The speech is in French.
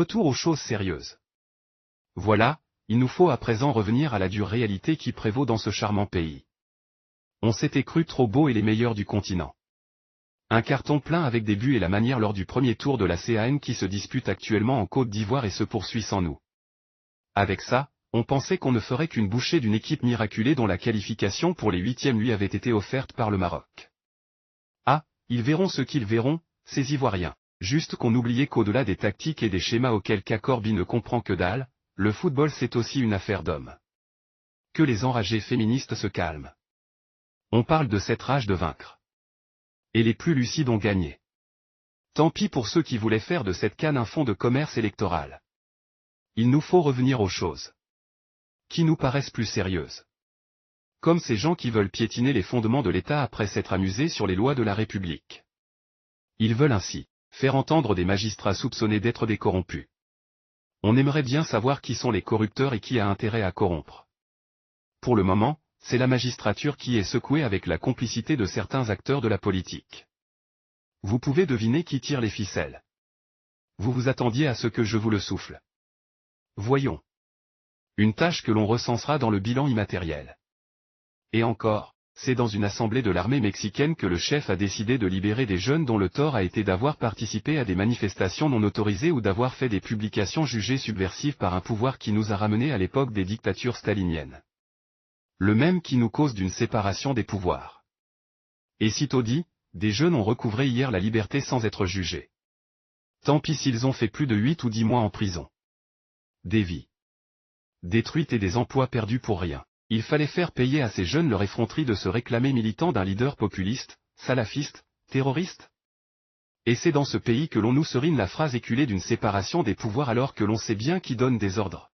Retour aux choses sérieuses. Voilà, il nous faut à présent revenir à la dure réalité qui prévaut dans ce charmant pays. On s'était cru trop beau et les meilleurs du continent. Un carton plein avec des buts et la manière lors du premier tour de la CAN qui se dispute actuellement en Côte d'Ivoire et se poursuit sans nous. Avec ça, on pensait qu'on ne ferait qu'une bouchée d'une équipe miraculée dont la qualification pour les huitièmes lui avait été offerte par le Maroc. Ah, ils verront ce qu'ils verront, ces Ivoiriens. Juste qu'on oubliait qu'au-delà des tactiques et des schémas auxquels Kakorbi ne comprend que dalle, le football c'est aussi une affaire d'hommes. Que les enragés féministes se calment. On parle de cette rage de vaincre. Et les plus lucides ont gagné. Tant pis pour ceux qui voulaient faire de cette CAN un fonds de commerce électoral. Il nous faut revenir aux choses qui nous paraissent plus sérieuses. Comme ces gens qui veulent piétiner les fondements de l'État après s'être amusés sur les lois de la République. Ils veulent ainsi faire entendre des magistrats soupçonnés d'être des corrompus. On aimerait bien savoir qui sont les corrupteurs et qui a intérêt à corrompre. Pour le moment, c'est la magistrature qui est secouée avec la complicité de certains acteurs de la politique. Vous pouvez deviner qui tire les ficelles. Vous vous attendiez à ce que je vous le souffle. Voyons. Une tâche que l'on recensera dans le bilan immatériel. Et encore, c'est dans une assemblée de l'armée mexicaine que le chef a décidé de libérer des jeunes dont le tort a été d'avoir participé à des manifestations non autorisées ou d'avoir fait des publications jugées subversives par un pouvoir qui nous a ramenés à l'époque des dictatures staliniennes. Le même qui nous cause d'une séparation des pouvoirs. Et sitôt dit, des jeunes ont recouvré hier la liberté sans être jugés. Tant pis s'ils ont fait plus de 8 ou 10 mois en prison. Des vies détruites et des emplois perdus pour rien. Il fallait faire payer à ces jeunes leur effronterie de se réclamer militants d'un leader populiste, salafiste, terroriste. Et c'est dans ce pays que l'on nous serine la phrase éculée d'une séparation des pouvoirs alors que l'on sait bien qui donne des ordres.